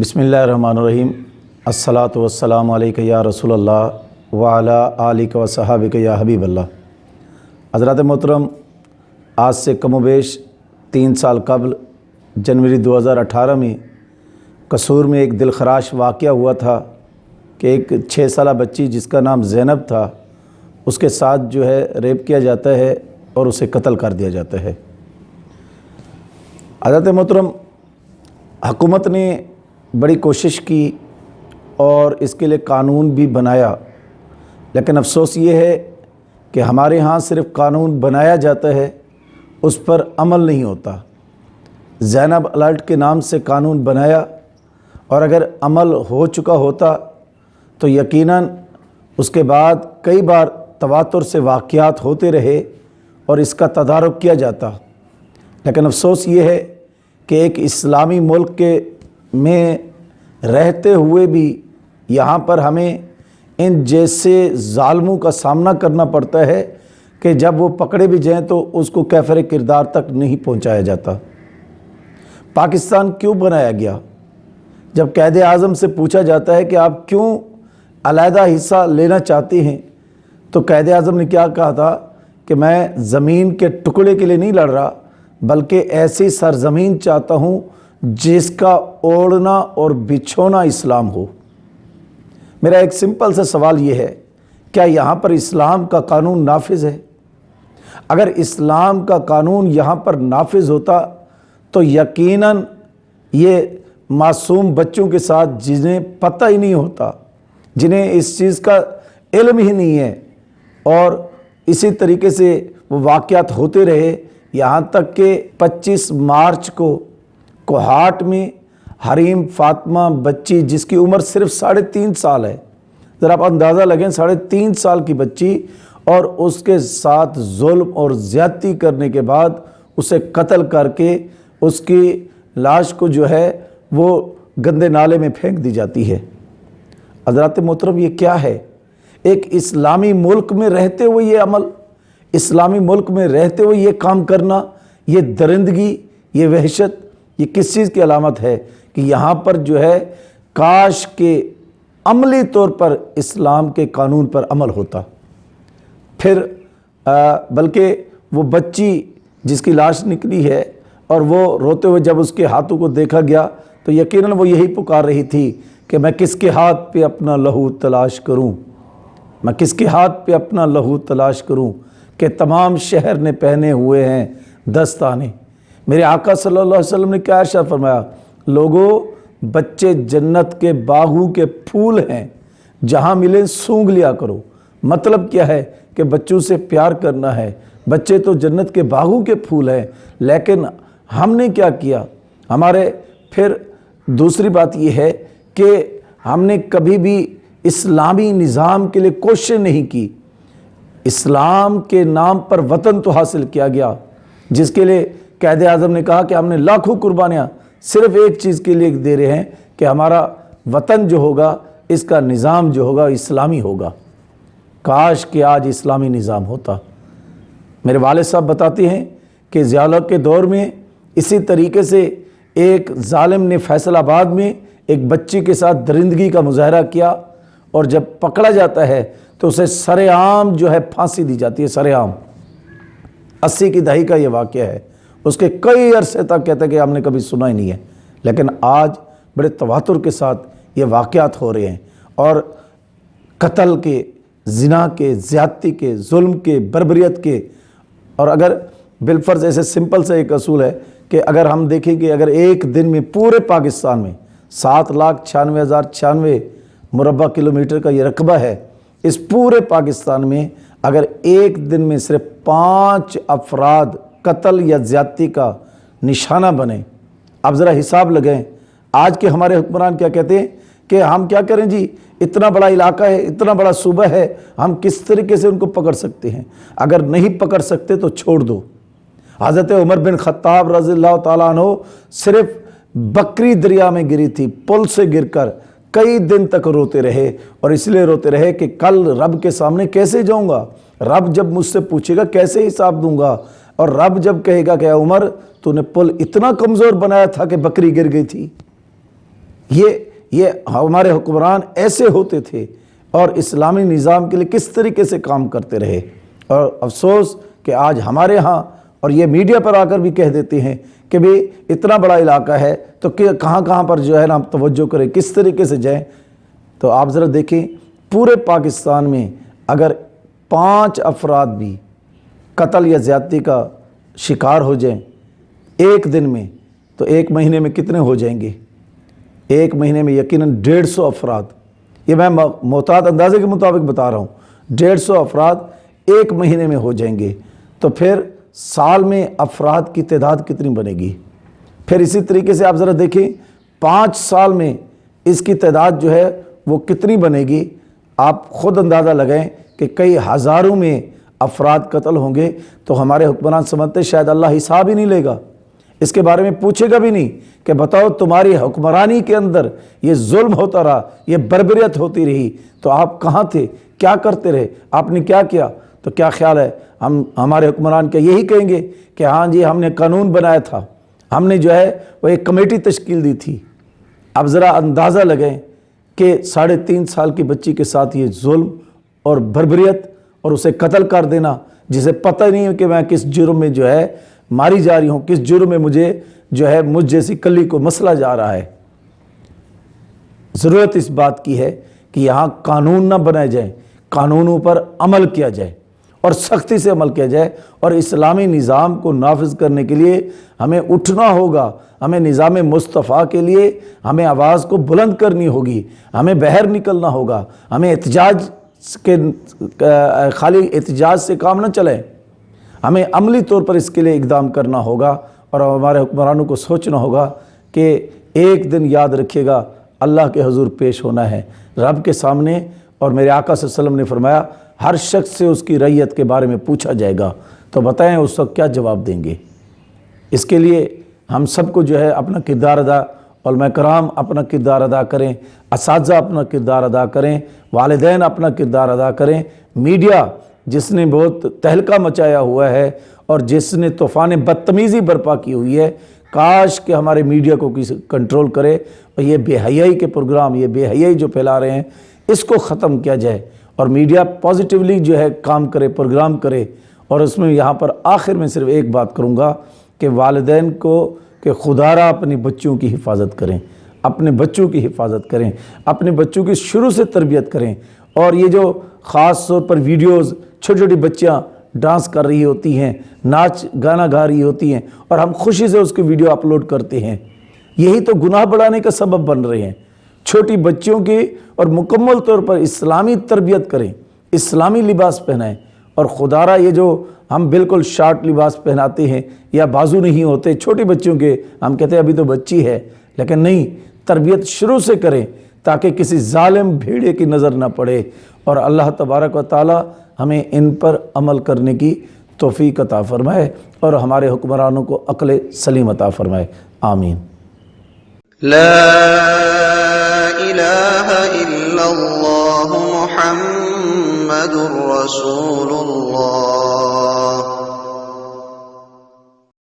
बिस्मिल्लाहिर्रहमानिर्रहीम। अस्सलातु वस्सलामु अलैका या रसूल अल्लाह व अला आलिका व सहाबिका या हबीब अल्लाह। हज़रात मोहतरम, आज से कम व बेश 3 साल कबल जनवरी 2018 में कसूर में एक दिलखराश वाक़या हुआ था कि एक 6 साला बच्ची जिसका नाम ज़ैनब था, उसके साथ जो है रेप किया जाता है और उसे कत्ल कर दिया जाता है। हज़रत मोहतरम, हुकूमत ने बड़ी कोशिश की और इसके लिए कानून भी बनाया, लेकिन अफसोस ये है कि हमारे यहाँ सिर्फ कानून बनाया जाता है, उस पर अमल नहीं होता। ज़ैनब अलर्ट के नाम से कानून बनाया और अगर अमल हो चुका होता तो यकीनन उसके बाद कई बार तवातुर से वाक़यात होते रहे और इसका तदारुक किया जाता। लेकिन अफसोस ये है कि एक इस्लामी मुल्क के में रहते हुए भी यहाँ पर हमें इन जैसे ज़ालमों का सामना करना पड़ता है कि जब वो पकड़े भी जाएँ तो उसको कैफ़र किरदार तक नहीं पहुँचाया जाता। पाकिस्तान क्यों बनाया गया? जब कैद आज़म से पूछा जाता है कि आप क्यों अलहदा हिस्सा लेना चाहते हैं, तो कैद आज़म ने क्या कहा था कि मैं ज़मीन के टुकड़े के लिए नहीं लड़ रहा, बल्कि ऐसी सरज़मीन चाहता हूँ जिसका ओढ़ना और बिछोना इस्लाम हो। मेरा एक सिंपल सा सवाल ये है, क्या यहाँ पर इस्लाम का कानून नाफिज है? अगर इस्लाम का कानून यहाँ पर नाफिज होता तो यकीनन ये मासूम बच्चों के साथ जिन्हें पता ही नहीं होता, जिन्हें इस चीज़ का इल्म ही नहीं है, और इसी तरीके से वो वाक़यात होते रहे। यहाँ तक कि 25 मार्च को कोहाट में हरीम फ़ातिमा बच्ची जिसकी उम्र सिर्फ 3.5 साल है, ज़रा आप अंदाज़ा लगें, 3.5 साल की बच्ची, और उसके साथ जुल्म और ज़्यादती करने के बाद उसे कत्ल करके उसकी लाश को जो है वो गंदे नाले में फेंक दी जाती है। हज़रात मोहतरम, ये क्या है? एक इस्लामी मुल्क में रहते हुए ये अमल, इस्लामी मुल्क में रहते हुए ये काम करना, ये दरिंदगी, ये वहशत, ये किस चीज़ की अलामत है कि यहाँ पर जो है काश के अमली तौर पर इस्लाम के कानून पर अमल होता। फिर बल्कि वो बच्ची जिसकी लाश निकली है और वो रोते हुए जब उसके हाथों को देखा गया तो यकीनन वो यही पुकार रही थी कि मैं किसके हाथ पे अपना लहू तलाश करूं, मैं किसके हाथ पे अपना लहू तलाश करूं कि तमाम शहर ने पहने हुए हैं दस्ताने। मेरे आका सल्लल्लाहु अलैहि वसल्लम ने क्या इरशाद फरमाया? लोगों, बच्चे जन्नत के बागों के फूल हैं, जहाँ मिले सूंघ लिया करो। मतलब क्या है कि बच्चों से प्यार करना है। बच्चे तो जन्नत के बागों के फूल हैं, लेकिन हमने क्या किया? हमारे फिर दूसरी बात यह है कि हमने कभी भी इस्लामी निज़ाम के लिए कोशिश नहीं की। इस्लाम के नाम पर वतन तो हासिल किया गया, जिसके लिए कैद आज़म ने कहा कि हमने लाखों कुर्बानियाँ सिर्फ एक चीज़ के लिए दे रहे हैं कि हमारा वतन जो होगा, इसका निज़ाम जो होगा इस्लामी होगा। काश कि आज इस्लामी निज़ाम होता। मेरे वालिद साहब बताते हैं कि ज़िया-उल-हक़ के दौर में इसी तरीके से एक ज़ालिम ने फैसलाबाद में एक बच्ची के साथ दरिंदगी का मुज़ाहरा किया, और जब पकड़ा जाता है तो उसे सरेआम जो है फांसी दी जाती है। सरेआम 80 की दहाई का ये वाक़या है। उसके कई अरसे तक कहते हैं कि हमने कभी सुना ही नहीं है, लेकिन आज बड़े तवातुर के साथ ये वाक़यात हो रहे हैं, और कत्ल के, ज़िना के, ज़्यादती के, जुल्म के, बर्बरियत के। और अगर बिलफर्ज ऐसे सिंपल से एक असूल है कि अगर हम देखें कि अगर एक दिन में पूरे पाकिस्तान में 7,96,096 मुरबा किलोमीटर का ये रकबा है, इस पूरे पाकिस्तान में अगर एक दिन में सिर्फ 5 अफराद कत्ल या ज़्यादती का निशाना बने, अब ज़रा हिसाब लगाएं। आज के हमारे हुक्मरान क्या कहते हैं कि हम क्या करें जी, इतना बड़ा इलाका है, इतना बड़ा सूबा है, हम किस तरीके से उनको पकड़ सकते हैं? अगर नहीं पकड़ सकते तो छोड़ दो। हज़रत उमर बिन ख़त्ताब रज़ियल्लाहु ताला अन्हु सिर्फ बकरी दरिया में गिरी थी, पुल से गिरकर कई दिन तक रोते रहे, और इसलिए रोते रहे कि कल रब के सामने कैसे जाऊंगा, रब जब मुझसे पूछेगा कैसे हिसाब दूंगा, और रब जब कहेगा कि उमर तूने पुल इतना कमज़ोर बनाया था कि बकरी गिर गई थी। یہ ہمارے حکمران ایسے ہوتے تھے اور اسلامی نظام کے لیے کس طریقے سے کام کرتے رہے۔ اور افسوس کہ آج ہمارے ہاں اور یہ میڈیا پر آ کر بھی کہہ دیتے ہیں کہ بھی اتنا بڑا علاقہ ہے تو کہاں کہاں پر جو ہے نا ہم توجہ کریں، کس طریقے سے جائیں۔ تو آپ ذرا دیکھیں پورے پاکستان میں اگر 5 افراد بھی قتل یا زیادتی کا شکار ہو جائیں ایک دن میں، تو ایک مہینے میں کتنے ہو جائیں گے؟ ایک مہینے میں یقیناً 150 افراد، یہ میں محتاط اندازے کے مطابق بتا رہا ہوں، 150 افراد ایک مہینے میں ہو جائیں گے، تو پھر سال میں افراد کی تعداد کتنی بنے گی؟ پھر اسی طریقے سے آپ ذرا دیکھیں 5 سال میں اس کی تعداد جو ہے وہ کتنی بنے گی؟ آپ خود اندازہ لگائیں کہ کئی ہزاروں میں افراد قتل ہوں گے۔ تو ہمارے حکمران سمجھتے شاید اللہ حساب ہی نہیں لے گا، اس کے بارے میں پوچھے گا بھی نہیں کہ بتاؤ تمہاری حکمرانی کے اندر یہ ظلم ہوتا رہا، یہ بربریت ہوتی رہی، تو آپ کہاں تھے؟ کیا کرتے رہے؟ آپ نے کیا کیا؟ تو کیا خیال ہے ہمارے حکمران کیا یہی کہیں گے کہ ہاں جی ہم نے قانون بنایا تھا، ہم نے جو ہے وہ ایک کمیٹی تشکیل دی تھی؟ اب ذرا اندازہ لگائیں کہ 3.5 سال کی بچی کے ساتھ یہ ظلم اور بربریت اور اسے قتل کر دینا، جسے پتہ نہیں ہے کہ میں کس جرم میں جو ہے ماری جا رہی ہوں، کس جرم میں مجھے جو ہے مجھ جیسی کلی کو مسئلہ جا رہا ہے۔ ضرورت اس بات کی ہے کہ یہاں قانون نہ بنائے جائیں، قانونوں پر عمل کیا جائے اور سختی سے عمل کیا جائے، اور اسلامی نظام کو نافذ کرنے کے لیے ہمیں اٹھنا ہوگا، ہمیں نظام مصطفیٰ کے لیے ہمیں آواز کو بلند کرنی ہوگی، ہمیں باہر نکلنا ہوگا، ہمیں احتجاج کے خالی احتجاج سے کام نہ چلے، ہمیں عملی طور پر اس کے لیے اقدام کرنا ہوگا، اور ہمارے حکمرانوں کو سوچنا ہوگا کہ ایک دن یاد رکھیے گا اللہ کے حضور پیش ہونا ہے، رب کے سامنے، اور میرے آقا صلی اللہ علیہ وسلم نے فرمایا ہر شخص سے اس کی رعیت کے بارے میں پوچھا جائے گا، تو بتائیں اس وقت کیا جواب دیں گے؟ اس کے لیے ہم سب کو جو ہے اپنا کردار ادا، علماء کرام اپنا کردار ادا کریں، اساتذہ اپنا کردار ادا کریں، والدین اپنا کردار ادا کریں، میڈیا جس نے بہت تہلکہ مچایا ہوا ہے اور جس نے طوفان بدتمیزی برپا کی ہوئی ہے، کاش کہ ہمارے میڈیا کو کسی کنٹرول کرے اور یہ بے حیائی کے پروگرام، یہ بے حیائی جو پھیلا رہے ہیں اس کو ختم کیا جائے، اور میڈیا پازیٹیولی جو ہے کام کرے، پروگرام کرے۔ اور اس میں یہاں پر آخر میں صرف ایک بات کروں گا کہ والدین کو کہ خدا را اپنے بچوں کی حفاظت کریں، اپنے بچوں کی حفاظت کریں، اپنے بچوں کی شروع سے تربیت کریں، اور یہ جو خاص طور پر ویڈیوز چھوٹی چھوٹی بچیاں ڈانس کر رہی ہوتی ہیں، ناچ گانا گا رہی ہوتی ہیں، اور ہم خوشی سے اس کی ویڈیو اپلوڈ کرتے ہیں، یہی تو گناہ بڑھانے کا سبب بن رہے ہیں۔ چھوٹی بچیوں کی اور مکمل طور پر اسلامی تربیت کریں، اسلامی لباس پہنائیں، اور خدا را یہ جو ہم بالکل شارٹ لباس پہناتے ہیں یا بازو نہیں ہوتے چھوٹی بچیوں کے، ہم کہتے ہیں ابھی تو بچی ہے، لیکن نہیں، تربیت شروع سے کریں تاکہ کسی ظالم بھیڑے کی نظر نہ پڑے، اور اللہ تبارک و تعالی ہمیں ان پر عمل کرنے کی توفیق عطا فرمائے اور ہمارے حکمرانوں کو عقل سلیم عطا فرمائے، آمین۔ لا الہ الا اللہ محمد رسول اللہ۔